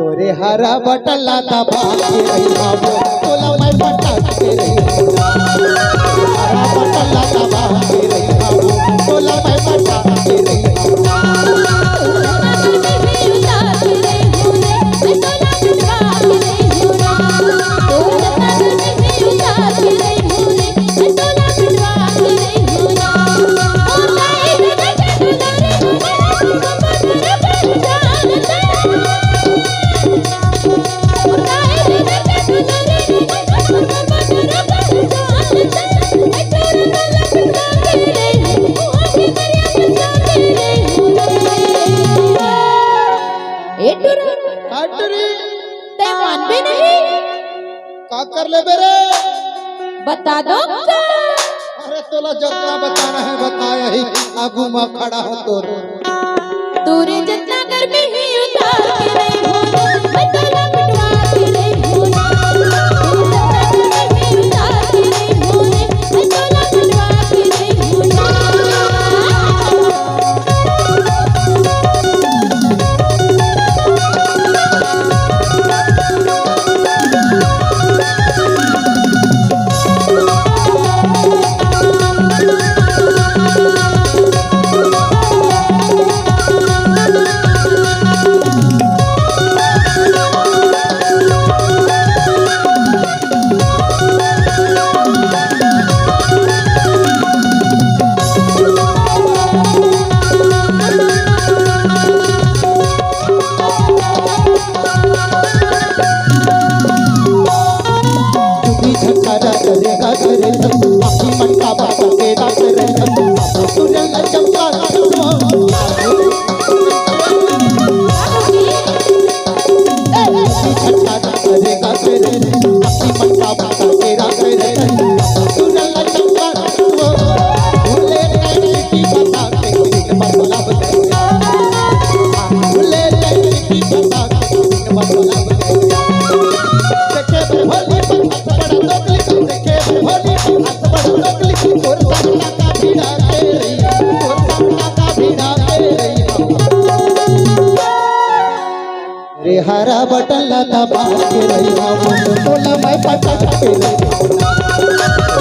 तोरे हरा बटला दबा के रही बाबू तोला मैं पटक के रही हरा बटला दबा के रही बाबू तोला मैं पटक के रही का कर ले बेरे बता दो अरे तोला जितना बताना है बताया ही आगू में खड़ा हो तोरे जितना गर्मी ही उतार के नहीं हो मैं तोला पिटवा के नहीं हो उतार के नहीं हो मैं तोला पिटवा के नहीं हो हरा बटन दबा के रही बाबू तोला मैं पटक के रही